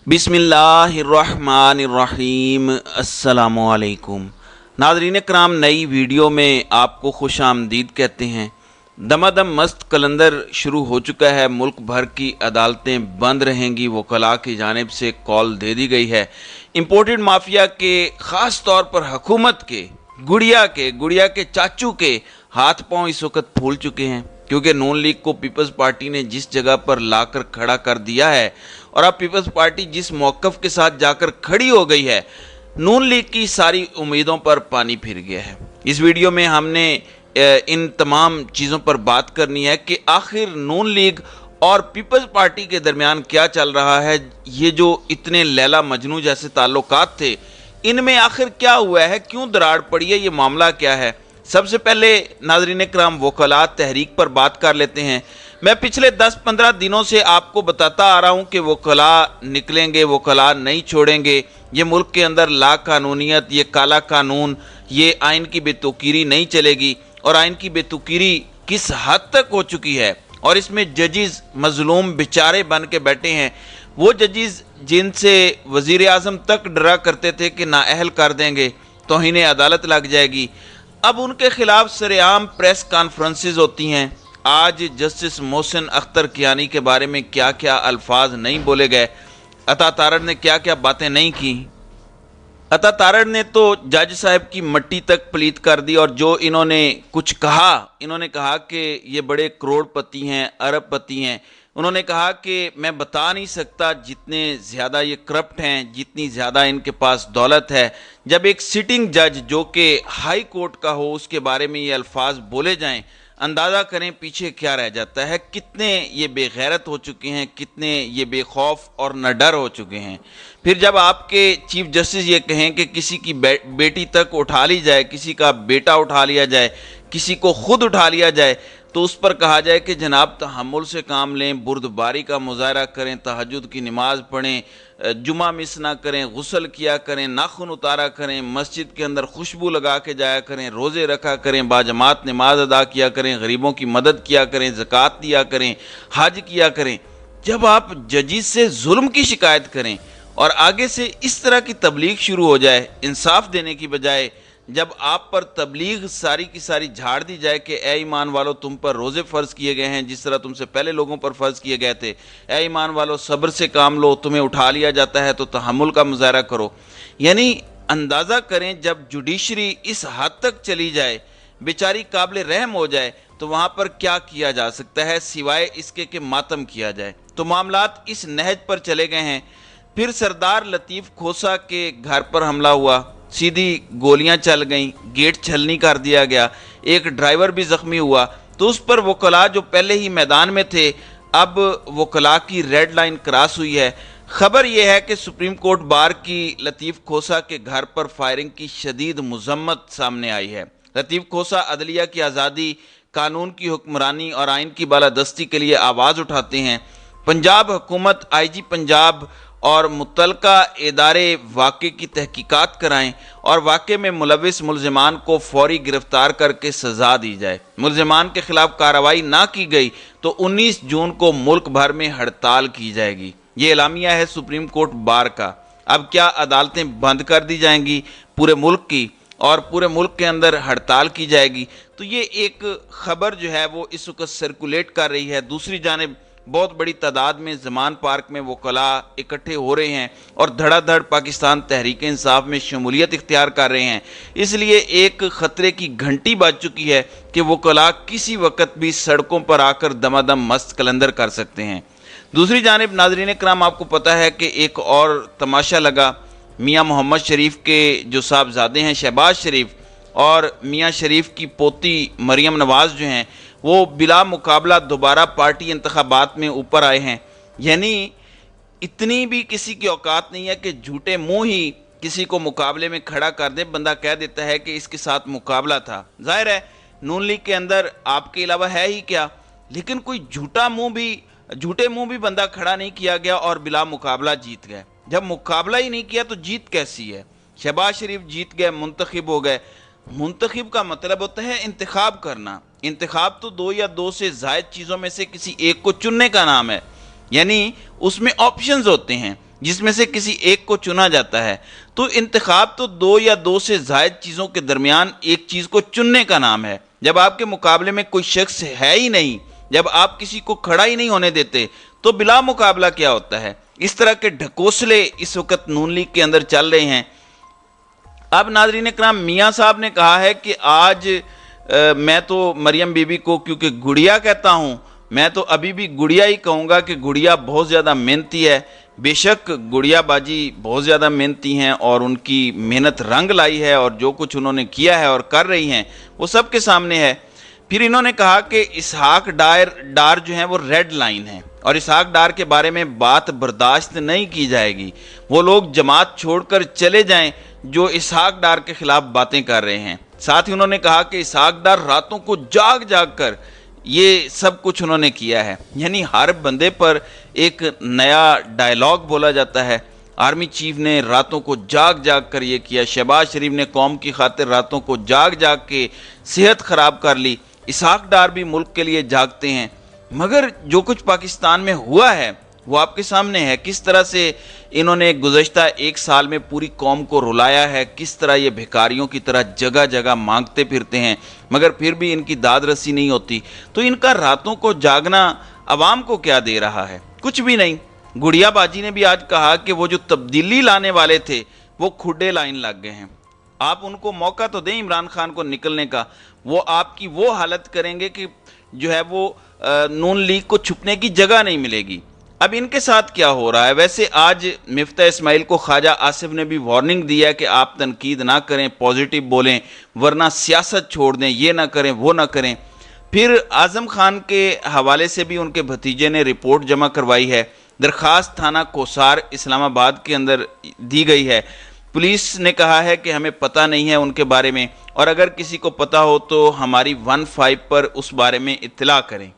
बिस्मिल्लाहिर्रहमानिर्रहीम। अस्सलामुअलैकुम नाज़रीन कराम, नई वीडियो में आपको खुश आमदीद कहते हैं। दमादम मस्त कलंदर शुरू हो चुका है। मुल्क भर की अदालतें बंद रहेंगी, वकला की जानिब से कॉल दे दी गई है। इम्पोर्टेड माफिया के ख़ास तौर पर हुकूमत के गुड़िया के चाचू के हाथ पांव इस वक्त फूल चुके हैं, क्योंकि नून लीग को पीपल्स पार्टी ने जिस जगह पर लाकर खड़ा कर दिया है और अब पीपल्स पार्टी जिस मौक़िफ़ के साथ जाकर खड़ी हो गई है, नून लीग की सारी उम्मीदों पर पानी फिर गया है। इस वीडियो में हमने इन तमाम चीज़ों पर बात करनी है कि आखिर नून लीग और पीपल्स पार्टी के दरमियान क्या चल रहा है। ये जो इतने लैला मजनू जैसे ताल्लुकात थे, इनमें आखिर क्या हुआ है, क्यों दरार पड़ी है, ये मामला क्या है। सबसे पहले नाज़रीन कराम वकला तहरीक पर बात कर लेते हैं। मैं पिछले 10-15 दिनों से आपको बताता आ रहा हूं कि वकला निकलेंगे, वकला नहीं छोड़ेंगे। ये मुल्क के अंदर ला कानूनियत, ये काला कानून, ये आइन की बेतुकीरी नहीं चलेगी। और आइन की बेतुकीरी किस हद तक हो चुकी है, और इसमें जजिस मजलूम बेचारे बन के बैठे हैं। वो जजिस जिनसे वज़ीर आज़म तक डरा करते थे कि नाअहल कर देंगे, तौहीन अदालत लग जाएगी, अब उनके खिलाफ सरेआम प्रेस कॉन्फ्रेंसेस होती हैं। आज जस्टिस मोहसिन अख्तर कियानी के बारे में क्या क्या अल्फाज नहीं बोले गए, अता तारड़ ने क्या क्या बातें नहीं की। अता तारड़ ने तो जज साहब की मट्टी तक पलीत कर दी, और जो इन्होंने कुछ कहा, इन्होंने कहा कि ये बड़े करोड़पति हैं, अरबपति हैं। उन्होंने कहा कि मैं बता नहीं सकता जितने ज़्यादा ये करप्ट हैं, जितनी ज़्यादा इनके पास दौलत है। जब एक सिटिंग जज जो कि हाई कोर्ट का हो, उसके बारे में ये अल्फाज बोले जाएं, अंदाज़ा करें पीछे क्या रह जाता है। कितने ये बेगैरत हो चुके हैं, कितने ये बेखौफ और न डर हो चुके हैं। फिर जब आपके चीफ जस्टिस ये कहें कि किसी की बेटी तक उठा ली जाए, किसी का बेटा उठा लिया जाए, किसी को खुद उठा लिया जाए, तो उस पर कहा जाए कि जनाब तहम्मुल से काम लें, बुर्दबारी का मुजाहरा करें, तहज्जुद की नमाज़ पढ़ें, जुमा मिस ना करें, गुस्ल किया करें, नाखून उतारा करें, मस्जिद के अंदर खुशबू लगा के जाया करें, रोज़े रखा करें, बाजमात नमाज अदा किया करें, गरीबों की मदद किया करें, ज़कात दिया करें, हज किया करें। जब आप जजिस से जुल्म की शिकायत करें और आगे से इस तरह की तबलीग शुरू हो जाए, इंसाफ देने की बजाय जब आप पर तबलीग सारी की सारी झाड़ दी जाए कि ए ईमान वालों, तुम पर रोज़े फ़र्ज़ किए गए हैं जिस तरह तुमसे पहले लोगों पर फ़र्ज़ किए गए थे, ए ईमान वालों सब्र से काम लो, तुम्हें उठा लिया जाता है तो तहम्मुल का मुज़ाहरा करो। यानी अंदाज़ा करें, जब जुडिशरी इस हद तक चली जाए, बेचारी काबिल रहम हो जाए, तो वहाँ पर क्या किया जा सकता है सिवाय इसके कि मातम किया जाए। तो मामलात इस नहज पर चले गए हैं। फिर सरदार लतीफ़ खोसा के घर पर हमला हुआ, सीधी गोलियां चल गईं, गेट छलनी कर दिया गया, एक ड्राइवर भी ज़ख्मी हुआ। तो उस पर वकला जो पहले ही मैदान में थे, अब वकला की रेड लाइन क्रॉस हुई है। खबर यह है कि सुप्रीम कोर्ट बार की लतीफ़ खोसा के घर पर फायरिंग की शदीद मज़म्मत सामने आई है। लतीफ़ खोसा अदलिया की आज़ादी, कानून की हुक्मरानी और आइन की बालादस्ती के लिए आवाज़ उठाते हैं। पंजाब हुकूमत, IG पंजाब और मुतलका इदारे वाक़े की तहकीकात कराएं और वाक़े में मुलविस मुलज़िमान को फौरी गिरफ्तार करके सज़ा दी जाए। मुलज़िमान के ख़िलाफ़ कार्रवाई ना की गई तो 19 जून को मुल्क भर में हड़ताल की जाएगी। ये एलामिया है सुप्रीम कोर्ट बार का। अब क्या अदालतें बंद कर दी जाएंगी पूरे मुल्क की, और पूरे मुल्क के अंदर हड़ताल की जाएगी। तो ये एक ख़बर जो है वो इस वक्त सर्कुलेट कर रही है। दूसरी जानिब बहुत बड़ी तादाद में ज़मान पार्क में वकला इकट्ठे हो रहे हैं और धड़ाधड़ पाकिस्तान तहरीक इंसाफ में शमूलियत इख्तियार कर रहे हैं। इसलिए एक ख़तरे की घंटी बज चुकी है कि वकला किसी वक्त भी सड़कों पर आकर दमादम मस्त कलंदर कर सकते हैं। दूसरी जानिब नाज़रीन कराम, आपको पता है कि एक और तमाशा लगा। मियाँ मोहम्मद शरीफ के जो साहबजादे हैं शहबाज शरीफ और मियाँ शरीफ की पोती मरियम नवाज़ जो हैं, वो बिला मुकाबला दोबारा पार्टी इंतखाबात में ऊपर आए हैं। यानी इतनी भी किसी की औकात नहीं है कि झूठे मुंह ही किसी को मुकाबले में खड़ा कर दे। बंदा कह देता है कि इसके साथ मुकाबला था। जाहिर है नून लीग के अंदर आपके अलावा है ही क्या, लेकिन कोई झूठे मुंह भी बंदा खड़ा नहीं किया गया और बिला मुकाबला जीत गए। जब मुकाबला ही नहीं किया तो जीत कैसी है। शहबाज शरीफ जीत गए, मुंतखब हो गए। मुंतखब का मतलब होता है इंतखाब करना। इंतखाब तो 2 या 2 से ज़ायद चीज़ों में से किसी एक को चुनने का नाम है। यानी उसमें ऑप्शंस होते हैं। जिस में से किसी एक को चुना जाता है। तो इंतखाब तो दो या दो से ज़ायद चीज़ों के दरमियान एक चीज़ को चुनने का नाम है। जब आपके मुकाबले में कोई शख्स है ही नहीं, जब आप किसी को खड़ा ही नहीं होने देते, तो बिला मुकाबला क्या होता है? इस तरह के ढकोसले इस वक्त नून लीग के अंदर चल रहे हैं। अब नाज़रीन इकराम, मियाँ साहब ने कहा है कि आज मैं तो मरियम बीबी को क्योंकि गुड़िया कहता हूँ, मैं तो अभी भी गुड़िया ही कहूँगा कि गुड़िया बहुत ज़्यादा मेहनती है। बेशक गुड़िया बाजी बहुत ज़्यादा मेहनती हैं और उनकी मेहनत रंग लाई है, और जो कुछ उन्होंने किया है और कर रही हैं वो सब के सामने है। फिर इन्होंने कहा कि इसहाक डार जो हैं वो रेड लाइन है, और इसहाक डार के बारे में बात बर्दाश्त नहीं की जाएगी। वो लोग जमात छोड़कर चले जाएं जो इसहाक डार के खिलाफ बातें कर रहे हैं। साथ ही उन्होंने कहा कि इसहाक डार रातों को जाग जाग कर ये सब कुछ उन्होंने किया है। यानी हर बंदे पर एक नया डायलॉग बोला जाता है। आर्मी चीफ ने रातों को जाग जाग कर ये किया, शहबाज शरीफ ने कौम की खातिर रातों को जाग जाग के सेहत ख़राब कर ली, इसहाक डार भी मुल्क के लिए जागते हैं। मगर जो कुछ पाकिस्तान में हुआ है वो आपके सामने है। किस तरह से इन्होंने गुज़श्ता एक साल में पूरी कौम को रुलाया है, किस तरह ये भिखारियों की तरह जगह जगह मांगते फिरते हैं, मगर फिर भी इनकी दाद रसी नहीं होती। तो इनका रातों को जागना अवाम को क्या दे रहा है? कुछ भी नहीं। गुड़िया बाजी ने भी आज कहा कि वो जो तब्दीली लाने वाले थे वो खुडे लाइन लग गए हैं। आप उनको मौका तो दें इमरान खान को निकलने का, वो आपकी वो हालत करेंगे कि जो है वो नून लीग को छुपने की जगह नहीं मिलेगी। अब इनके साथ क्या हो रहा है? वैसे आज मिफ्ता इस्माइल को ख्वाजा आसिफ ने भी वार्निंग दिया कि आप तनकीद ना करें, पॉजिटिव बोलें, वरना सियासत छोड़ दें, ये ना करें वो ना करें। फिर आज़म खान के हवाले से भी उनके भतीजे ने रिपोर्ट जमा करवाई है। दरख्वास्त थाना कोसार इस्लामाबाद के अंदर दी गई है। पुलिस ने कहा है कि हमें पता नहीं है उनके बारे में, और अगर किसी को पता हो तो हमारी 15 पर उस बारे में इत्तला करें।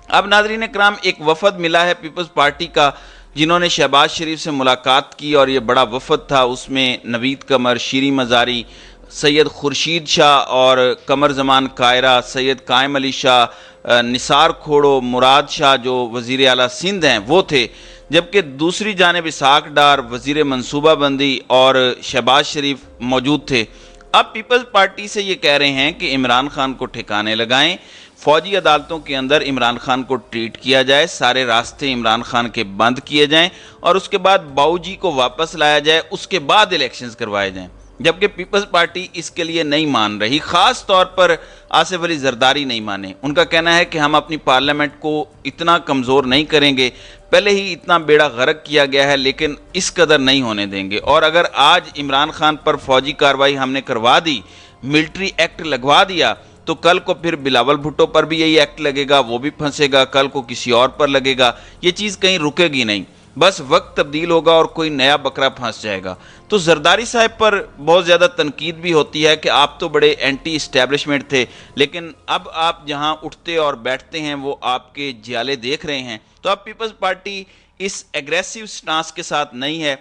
अब नाज़रीन इकराम, एक वफद मिला है पीपल्स पार्टी का, जिन्होंने शहबाज शरीफ से मुलाकात की, और ये बड़ा वफद था। उसमें नवीद कमर, शीरी मज़ारी, सैयद खुर्शीद शाह और कमर ज़मान कायरा, सैयद कायम अली शाह, निसार खोड़ो, मुराद शाह जो वज़ीर आला सिंध हैं वो थे। जबकि दूसरी जानिब इसहाक डार, वज़ीर मनसूबाबंदी और शहबाज शरीफ मौजूद थे। अब पीपल्स पार्टी से ये कह रहे हैं कि इमरान खान को ठिकाने लगाएं, फौजी अदालतों के अंदर इमरान खान को ट्रीट किया जाए, सारे रास्ते इमरान खान के बंद किए जाएं, और उसके बाद बाऊजी को वापस लाया जाए, उसके बाद इलेक्शंस करवाए जाएं। जबकि पीपल्स पार्टी इसके लिए नहीं मान रही, ख़ास तौर पर आसिफ अली जरदारी नहीं माने। उनका कहना है कि हम अपनी पार्लियामेंट को इतना कमज़ोर नहीं करेंगे, पहले ही इतना बेड़ा गर्क किया गया है, लेकिन इस कदर नहीं होने देंगे। और अगर आज इमरान खान पर फौजी कार्रवाई हमने करवा दी, मिलिट्री एक्ट लगवा दिया, तो कल को फिर बिलावल भुट्टो पर भी यही एक्ट लगेगा, वो भी फंसेगा, कल को किसी और पर लगेगा। ये चीज़ कहीं रुकेगी नहीं, बस वक्त तब्दील होगा और कोई नया बकरा फंस जाएगा। तो जरदारी साहब पर बहुत ज़्यादा तनकीद भी होती है कि आप तो बड़े एंटी इस्टेब्लिशमेंट थे, लेकिन अब आप जहां उठते और बैठते हैं वो आपके जियाले देख रहे हैं। तो अब पीपल्स पार्टी इस एग्रेसिव स्टांस के साथ नहीं है।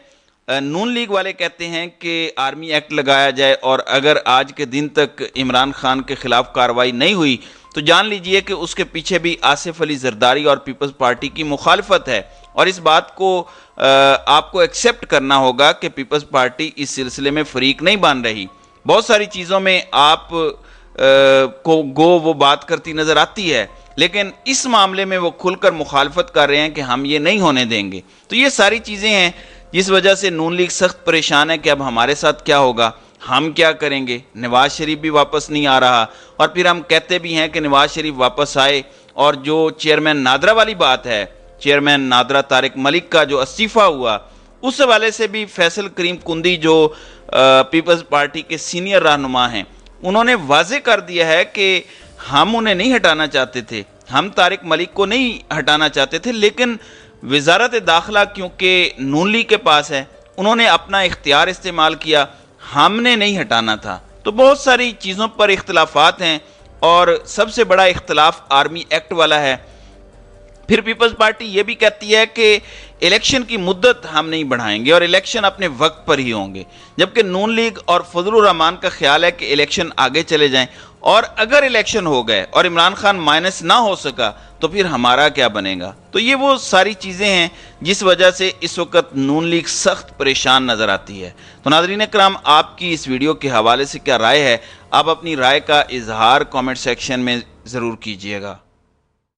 नून लीग वाले कहते हैं कि आर्मी एक्ट लगाया जाए, और अगर आज के दिन तक इमरान खान के खिलाफ कार्रवाई नहीं हुई तो जान लीजिए कि उसके पीछे भी आसिफ अली जरदारी और पीपल्स पार्टी की मुखालफत है। और इस बात को आपको एक्सेप्ट करना होगा कि पीपल्स पार्टी इस सिलसिले में फरीक नहीं बन रही। बहुत सारी चीज़ों में आप को वो बात करती नज़र आती है, लेकिन इस मामले में वो खुलकर मुखालफत कर रहे हैं कि हम ये नहीं होने देंगे। तो ये सारी चीज़ें हैं जिस वजह से नून लीग सख्त परेशान है कि अब हमारे साथ क्या होगा, हम क्या करेंगे। नवाज शरीफ भी वापस नहीं आ रहा, और फिर हम कहते भी हैं कि नवाज शरीफ वापस आए, और जो चेयरमैन नादरा वाली बात है, चेयरमैन नादरा तारिक मलिक का जो इस्तीफ़ा हुआ, उस हवाले से भी फैसल करीम कुंदी जो पीपल्स पार्टी के सीनियर रहनुमा हैं, उन्होंने वाजे कर दिया है कि हम उन्हें नहीं हटाना चाहते थे, हम तारिक मलिक को नहीं हटाना चाहते थे, लेकिन वजारत दाखिला क्योंकि नून लीग के पास है, उन्होंने अपना इख्तियार इस्तेमाल किया, हमने नहीं हटाना था। तो बहुत सारी चीज़ों पर इख्तलाफात हैं, और सबसे बड़ा इख्तलाफ आर्मी एक्ट वाला है। फिर पीपल्स पार्टी ये भी कहती है कि इलेक्शन की मुद्दत हम नहीं बढ़ाएंगे और इलेक्शन अपने वक्त पर ही होंगे, जबकि नून लीग और फजलुर रहमान का ख्याल है कि इलेक्शन आगे चले जाएं, और अगर इलेक्शन हो गए और इमरान खान माइनस ना हो सका तो फिर हमारा क्या बनेगा। तो ये वो सारी चीज़ें हैं जिस वजह से इस वक्त नून लीग सख्त परेशान नज़र आती है। तो नाज़रीन कराम, आपकी इस वीडियो के हवाले से क्या राय है, आप अपनी राय का इजहार कमेंट सेक्शन में ज़रूर कीजिएगा।